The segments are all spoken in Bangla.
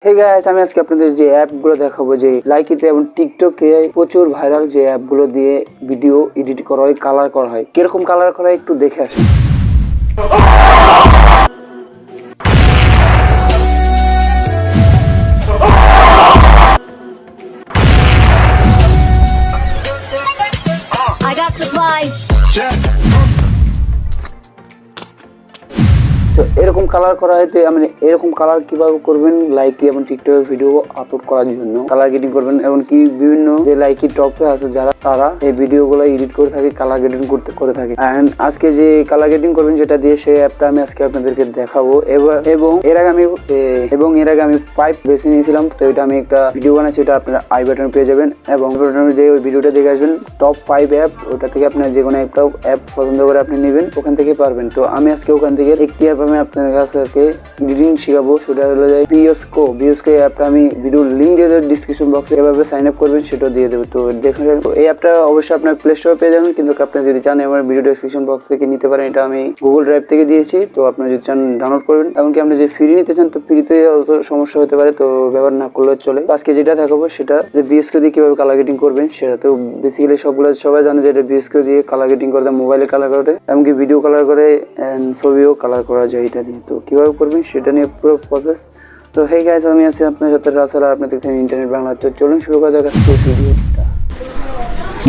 হে গাইস, আমি আজকে আপনাদের যে অ্যাপগুলো দেখাবো, যে লাইকিতে এবং টিকটকে প্রচুর ভাইরাল যে অ্যাপগুলো দিয়ে ভিডিও এডিট করা হয়, কালার করা হয়। কিরকম কালার করা হয় একটু দেখে আসুন। I got supplies. তো এরকম কালার করা হয়তো মানে এরকম কালার কিভাবে করবেন লাইকি এবং টিকটকের ভিডিও আপলোড করার জন্য কালার গ্রেডিং করবেন, এমনকি বিভিন্ন যে লাইকি টপে আছে যারা তারা এই ভিডিওগুলো এডিট করে থাকে, কালার গ্রেডিং করে থাকে। এন্ড আজকে যে কালার গ্রেডিং করবেন যেটা দিয়ে, সেই অ্যাপটা আমি আজকে আপনাদেরকে দেখাবো। এবং এর আগে আমি পাইপ বেছে নিয়েছিলাম, তো এটা আমি একটা ভিডিও বানাচ্ছি, এটা আপনারা আই বাটন পেয়ে যাবেন। এবং যে ওই ভিডিওটা দেখে আসবেন, টপ 5 অ্যাপ, ওটা থেকে আপনার যে কোনো একটা অ্যাপ পছন্দ করে আপনি নেবেন, ওখান থেকে পারবেন। তো আমি আজকে ওখান থেকে একটি অ্যাপ আমি আপনাদের কাছে এডিটিং শিখাবো, সেটা হলো যে বিএসকো অ্যাপটা আমি ভিডিও লিঙ্ক দিয়ে দেবো ডিসক্রিপশন বক্সে, এভাবে সাইন আপ করবেন সেটা দিয়ে দেবো। তো দেখুন, এই অ্যাপটা অবশ্যই আপনার প্লে স্টোরে পেয়ে যাবেন, কিন্তু আপনি যদি চান আমার ভিডিও ডিসক্রিপশন বক্স থেকে নিতে পারেন। এটা আমি গুগল ড্রাইভ থেকে দিয়েছি, তো আপনারা যদি চান ডাউনলোড করবেন। এমনকি আপনি যদি ফ্রি নিতে চান, তো ফ্রিতে সমস্যা হতে পারে, তো ব্যবহার না করলে চলে। আজকে যেটা দেখাবো সেটা যে বিএসকো দিয়ে কিভাবে কালার গ্রেডিং করবেন সেটা। তো বেসিক্যালি সবাই জানে যে এটা বিএসকো দিয়ে কালার গ্রেডিং করে, মোবাইলে কালার করে, এমনকি ভিডিও কালার করে, ছবিও কালার করা যায় এটা দিয়ে। তো কিভাবে করবেন সেটা নিয়ে পুরো প্রসেস। তো হে গাইস, আমি আছি আপনার সাথে রাসেল, আর আপনি দেখছেন ইন্টারনেট বাংলা। তো চলুন শুরু করা যাক আজকের ভিডিওটা।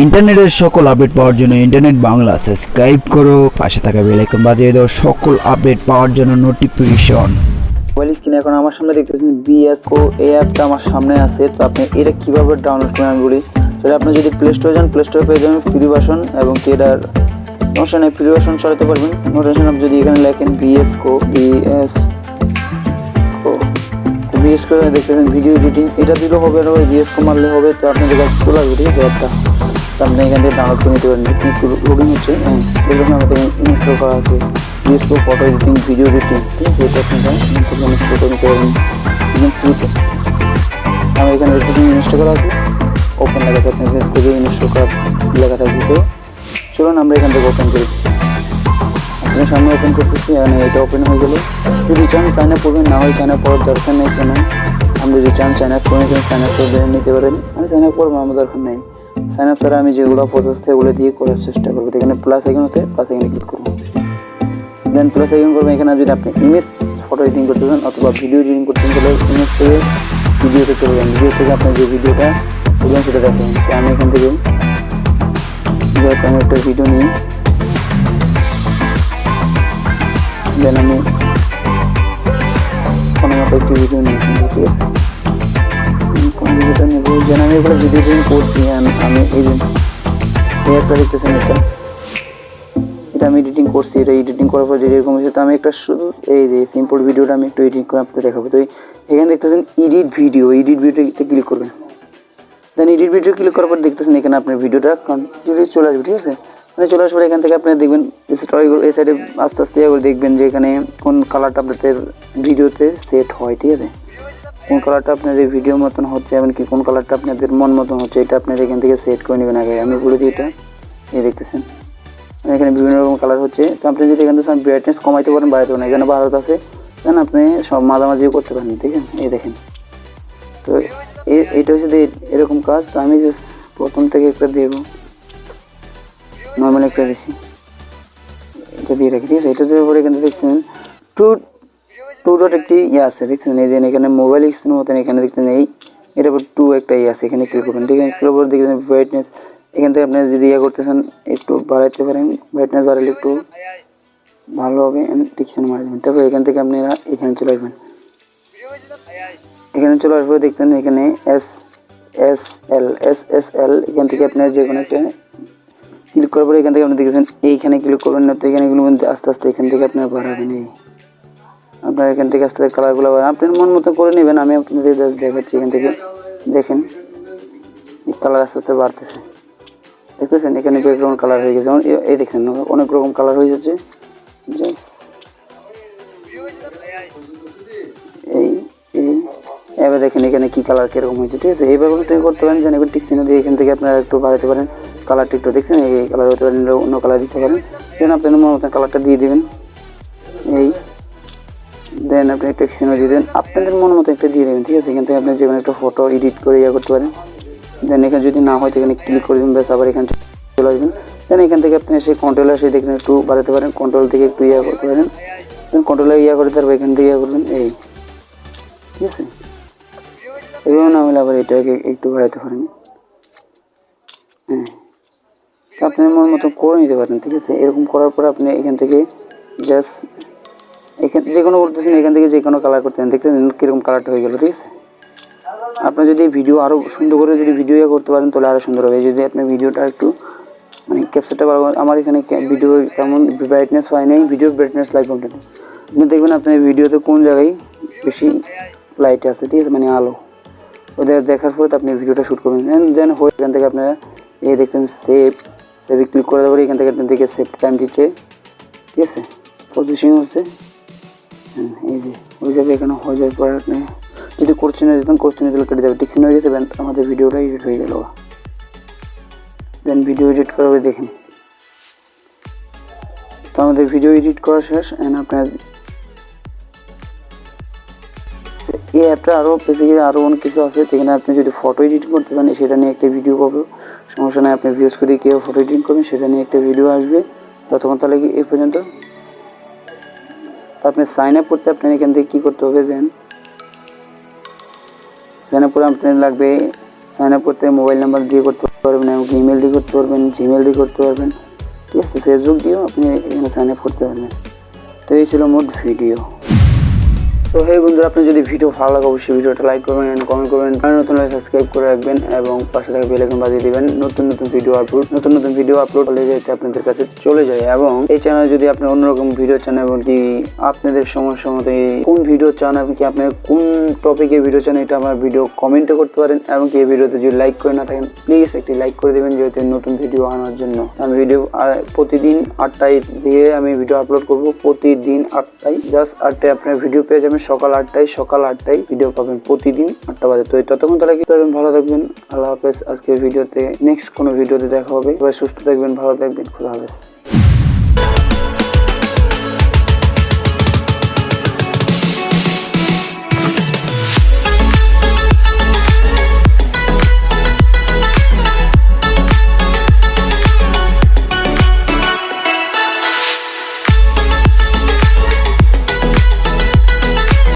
ইন্টারনেটের সকল আপডেট পাওয়ার জন্য ইন্টারনেট বাংলা সাবস্ক্রাইব করো, পাশে থাকা বেল আইকন বাজিয়ে দাও সকল আপডেট পাওয়ার জন্য নোটিফিকেশন। মোবাইল স্ক্রিনে এখন আমার সামনে দেখতেছেন বিএসকো, এই অ্যাপটা আমার সামনে আছে। তো আপনি এটা কিভাবে ডাউনলোড করবেন বলি, সেটা আপনি যদি প্লে স্টোরে যান, প্লে স্টোরে পেয়ে যাবেন ফ্রি ভার্সন, এবং এটার সমস্যা নেই, ফ্রি ভার্সন চালাতে পারবেন, নো টেনশন। আপনি যদি এখানে লেখেন বিএসকো দেখতেছেন ভিডিও এডিটিং, এটা দিলেও হবে না, ওই বিএসকো মারলে হবে। তো আপনাদের কাছে চলে আসবে, ঠিক আছে অ্যাপটা। তো আপনি এখান থেকে ডাউনলোড করে নিতে পারেন। লগইন হচ্ছে, এরকম আমাদের ইনস্টল করা আছে বিএসকো ফটো এডিটিং, ভিডিও এডিটিং, ঠিক আছে। এটা আপনারা ইনস্টল করে নিতে পারবেন একদম ফ্রিতে। আমার এখানে এডিটিং ইনস্টল করা আছে, ওপেন লেখা আছে, আপনাদের থেকে ইনস্টল করা লেখা থাকবে। তো চলুন আমরা এখান থেকে ওপেন করি। আপনার সামনে ওপেন করতেছি, এখানে এটা ওপেন হয়ে গেলে যদি চান সাইন আপ করবেন, না হয় সাইন আপ করার দরকার নেই। কেন আপনি যদি চান সাইন আপ করেন, সাইন আপ করে নিতে পারেন। আমি সাইন আপ করবো, আমার দরকার নেই। সাইন আপ ছাড়া আমি যেগুলো প্রসেস সেগুলো দিয়ে করার চেষ্টা করবো। এখানে প্লাস আইকন আছে, প্লাস আইকনে ক্লিক করবো, দেন প্লাস আইকন করবেন। এখানে যদি আপনি ইমেজ ফটো এডিটিং করতে চান অথবা ভিডিও এডিটিং করতে চান, তাহলে ইমেজ থেকে ভিডিওতে চলে যান। ভিডিও থেকে আপনি যে ভিডিওটা করবেন সেটা দেখেন। তো আমি এখান থেকে আমি একটা ভিডিও নিই, দেন আমি কোনো মতো একটি ভিডিও নিয়েছি, ঠিক আছে। কোন ভিডিওটা নেব, যেন আমি এগুলো ভিডিও এডিটিং করছি। আমি এই অ্যাপটা দেখতেছেন, এটা আমি এডিটিং করছি। এটা এডিটিং করার পর যেরকম হয়েছে, তো আমি একটা শুধু এই যে সিম্পল ভিডিওটা আমি একটু এডিট করে আপনাদের দেখাবো। তো এখানে দেখতেছেন ভিডিওতে ক্লিক করবেন। দেন এডিট ভিডিও ক্লিক করার পর দেখতেছেন এখানে আপনার ভিডিওটা কন্টিনিউ চলে আসবে, ঠিক আছে। মানে চলে আসবে, এখান থেকে আপনি দেখবেন এই সাইডে আস্তে আস্তে দেখবেন যে এখানে কোন কালারটা আপনাদের ভিডিওতে সেট হয়, ঠিক আছে। কোন কালারটা আপনাদের ভিডিও মতন হচ্ছে, এমনকি কোন কালারটা আপনাদের মন মতন হচ্ছে, এটা আপনাদের এখান থেকে সেট করে নেবেন। আগে আমি বলে দিই, এটা এই দেখতেছেন এখানে বিভিন্ন রকম কালার হচ্ছে। তো আপনি যদি এখান থেকে ব্রাইটনেস কমাইতে পারেন, বাড়াতে পারেন, এখানে ভারত আছে, দেন আপনি সব মাঝামাঝিও করতে পারেন, ঠিক আছে। এই দেখেন, তো এইটা হচ্ছে এরকম কাজ। তো আমি জাস্ট প্রথম থেকে একটা দেবো, নর্মাল একটা দিচ্ছি, এটা দিয়ে রাখি, ঠিক আছে। এটা দেওয়ার পরে এখানে দেখছেন টু ডট একটি আছে, দেখছেন এই যে এখানে মোবাইল স্ক্রিনের মতন এখানে দেখছেন এটার উপর 2 একটা আছে, এখানে ক্লিক করবেন, ঠিক আছে। এর উপর দেখছেন ব্রাইটনেস, এখান থেকে আপনি যদি করতেছেন একটু বাড়াইতে পারেন, ব্রাইটনেস বাড়ালে একটু ভালো হবে, টিকশন মারা যাবেন। তারপর এখান থেকে আপনারা এখানে চলে আসবেন, এখানে চলে আসবে, দেখতেন এখানে SSL, এখান থেকে আপনার যে কোনো একটা ক্লিক করার পরে এখান থেকে আপনি দেখেছেন এইখানে ক্লিক করবেন না, তো এখানে আস্তে আস্তে এখান থেকে আপনার বাড়াবেন। আপনার এখান থেকে আস্তে আস্তে কালারগুলো আপনার মন মতো করে নেবেন। আমি আপনাদের জাস্ট দেখাচ্ছি, এখান থেকে দেখেন এই কালার আস্তে আস্তে বাড়তেছে, দেখতেছেন এখানে ব্যাকগ্রাউন্ড কালার হয়ে গেছে। এই দেখেন অনেক রকম কালার হয়ে যাচ্ছে, জাস্ট এবার দেখেন এখানে কি কালার কিরকম হয়েছে, ঠিক আছে। এইভাবে তুমি করতে পারেন, যেন টিক চিহ্ন দিয়ে এখান থেকে আপনারা একটু বাড়াতে পারেন কালারটা, একটু দেখছেন এই কালার হতে পারেন, অন্য কালার দিতে পারেন, যেন আপনার মন মতো কালারটা দিয়ে দেবেন। এই দেন আপনি একটা সিনারি দেন, আপনাদের মন মতো একটা দিয়ে দেবেন, ঠিক আছে। এখান থেকে আপনি যে কোনো একটা ফটো এডিট করে করতে পারেন। দেন এখানে যদি না হয় এখানে ক্লিক করে দেবেন, ব্যাস আবার এখানে চলে আসবেন। দেন এখান থেকে আপনি এসে কন্ট্রোল আসে দেখেন একটু বাড়াতে পারেন, কন্ট্রোল থেকে একটু করতে পারেন। দেন কন্ট্রোলে করে তারপর এখান থেকে করবেন এই, ঠিক আছে। এগুলো না হলে আবার এটাকে একটু বাড়াতে পারেন, হ্যাঁ। তো আপনি মন মতো করে নিতে পারেন, ঠিক আছে। এরকম করার পর আপনি এখান থেকে জাস্ট এখানে যে কোনো করতেছেন, এখান থেকে যে কোনো কালার করতেছেন, দেখতেছেন কীরকম কালারটা হয়ে গেল, ঠিক আছে। আপনি যদি ভিডিও আরও সুন্দর করে যদি ভিডিও করতে পারেন তাহলে আরও সুন্দর হবে। যদি আপনি ভিডিওটা একটু মানে ক্যাপচারটা ভালো, আমার এখানে ভিডিও তেমন ব্রাইটনেস হয় নাই, ভিডিও ব্রাইটনেস লাইট কন্টেন্ট আপনি দেখবেন আপনার ভিডিওতে কোন জায়গায় বেশি লাইট আছে, ঠিক আছে, মানে আলো। ওদের দেখার পরে আপনি ভিডিওটা শ্যুট করবেন। দেন হয়ে এখান থেকে আপনারা এই দেখতেন সেভে ক্লিক করে দেওয়ার এখান থেকে আপনার দিকে সেভ টাইম দিচ্ছে, ঠিক আছে। প্রসেসিং হচ্ছে, এই যে ওই যাবে এখানে হয়ে যাওয়ার পরে আপনি যদি কোশ্চেনে দিতেন কোশ্চেনে দিলে কেটে যাবে, টিকসিন হয়ে গেছে, আমাদের ভিডিওটা এডিট হয়ে গেল। দেন ভিডিও এডিট করবে দেখেন, তো আমাদের ভিডিও এডিট করা শেষ। অ্যান্ড আপনার এই অ্যাপটা আরও বেসিক্যালি আরও অনেক কিছু আছে। সেখানে আপনি যদি ফটো এডিট করতে চান সেটা নিয়ে একটা ভিডিও পাবে, সমস্যা নেই। আপনি ভিউজ করে কেউ ফটো এডিট করবেন সেটা নিয়ে একটা ভিডিও আসবে। ততক্ষণ তাহলে কি এই পর্যন্ত। তো আপনি সাইন আপ করতে আপনার এখান থেকে কী করতে হবে, দেন সাইন আপ করে আপনার লাগবে, সাইন আপ করতে মোবাইল নাম্বার দিয়ে করতে পারবেন এবং ইমেল দিয়ে করতে পারবেন, জিমেল দিয়ে করতে পারবেন, ঠিক আছে। ফেসবুক দিয়েও আপনি এখানে সাইন আপ করতে পারবেন। তো এই ছিল মোট ভিডিও। তো হে বন্ধুরা, আপনি যদি ভিডিও ভালো লাগে অবশ্যই ভিডিওটা লাইক করবেন এন্ড কমেন্ট করবেন, আর নতুন হলে সাবস্ক্রাইব করে রাখবেন এবং পাশে থাকা বেল আইকন বাজিয়ে দিবেন। নতুন নতুন ভিডিও আপলোড হলে যাতে আপনাদের কাছে চলে যায়। এবং এই চ্যানেলে যদি আপনি অন্যরকম ভিডিও চান এবং কি আপনাদের সমস্যা মতো কোন ভিডিও চান এবং কি আপনি কোন টপিকে ভিডিও চান, এটা আমার ভিডিও কমেন্টে করতে পারেন। এবং কি এই ভিডিওতে যদি লাইক করে না থাকেন প্লিজ একটি লাইক করে দেবেন, যেহেতু নতুন ভিডিও আনার জন্য। আমি ভিডিও প্রতিদিন 8টায় দিয়ে আমি ভিডিও আপলোড করব, প্রতিদিন 8টায়, জাস্ট 8টায় আপনার ভিডিও পেয়ে যাবেন। সকাল 8টায় ভিডিও পাবেন প্রতিদিন 8টা বাজে। তো ততক্ষণ তাহলে কি করবেন, ভালো থাকবেন, আল্লাহ হাফেজ। আজকের ভিডিওতে নেক্সট কোনো ভিডিওতে দেখা হবে। সবাই সুস্থ থাকবেন, ভালো থাকবেন, খোদা হাফেজ।